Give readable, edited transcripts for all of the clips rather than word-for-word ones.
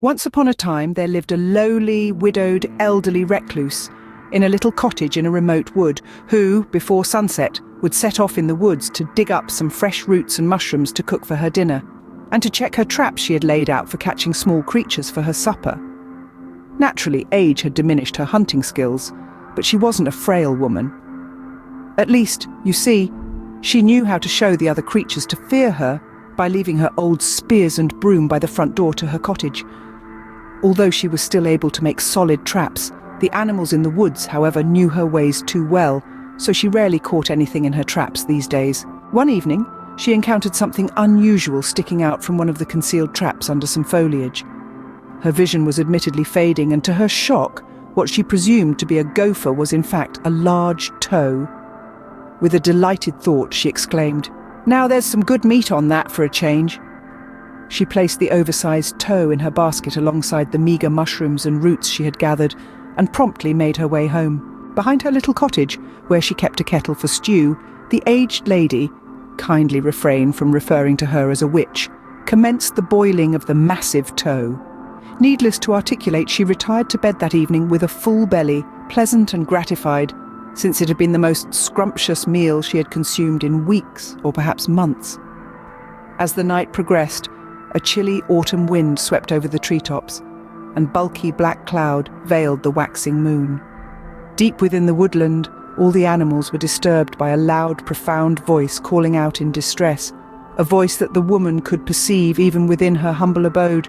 Once upon a time there lived a lowly, widowed, elderly recluse in a little cottage in a remote wood, who, before sunset, would set off in the woods to dig up some fresh roots and mushrooms to cook for her dinner, and to check her traps she had laid out for catching small creatures for her supper. Naturally, age had diminished her hunting skills, but she wasn't a frail woman. At least, you see, she knew how to show the other creatures to fear her by leaving her old spears and broom by the front door to her cottage. Although she was still able to make solid traps, the animals in the woods, however, knew her ways too well, so she rarely caught anything in her traps these days. One evening, she encountered something unusual sticking out from one of the concealed traps under some foliage. Her vision was admittedly fading, and to her shock, what she presumed to be a gopher was in fact a large toe. With a delighted thought, she exclaimed, "Now there's some good meat on that for a change." She placed the oversized toe in her basket alongside the meagre mushrooms and roots she had gathered, and promptly made her way home. Behind her little cottage, where she kept a kettle for stew, the aged lady, kindly refrain from referring to her as a witch, commenced the boiling of the massive toe. Needless to articulate, she retired to bed that evening with a full belly, pleasant and gratified, since it had been the most scrumptious meal she had consumed in weeks or perhaps months. As the night progressed, a chilly autumn wind swept over the treetops, and bulky black cloud veiled the waxing moon. Deep within the woodland, all the animals were disturbed by a loud, profound voice calling out in distress, a voice that the woman could perceive even within her humble abode.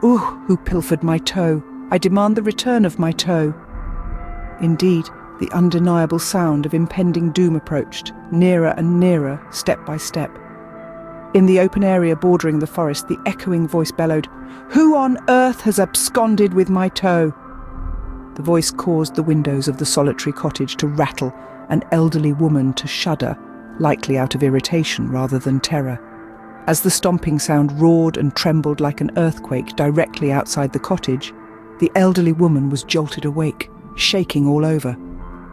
"Ooh, who pilfered my toe? I demand the return of my toe." Indeed, the undeniable sound of impending doom approached, nearer and nearer, step by step. In the open area bordering the forest, the echoing voice bellowed, "Who on earth has absconded with my toe?" The voice caused the windows of the solitary cottage to rattle, an elderly woman to shudder, likely out of irritation rather than terror. As the stomping sound roared and trembled like an earthquake directly outside the cottage, the elderly woman was jolted awake, shaking all over,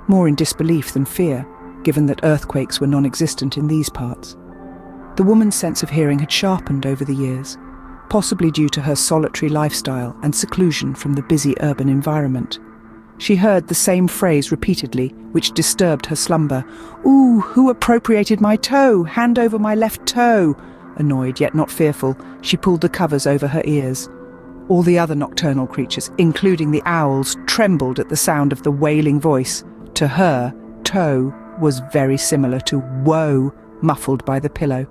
more in disbelief than fear, given that earthquakes were non-existent in these parts. The woman's sense of hearing had sharpened over the years, possibly due to her solitary lifestyle and seclusion from the busy urban environment. She heard the same phrase repeatedly, which disturbed her slumber. "Ooh, who appropriated my toe? Hand over my left toe!" Annoyed yet not fearful, she pulled the covers over her ears. All the other nocturnal creatures, including the owls, trembled at the sound of the wailing voice. To her, toe was very similar to woe, muffled by the pillow.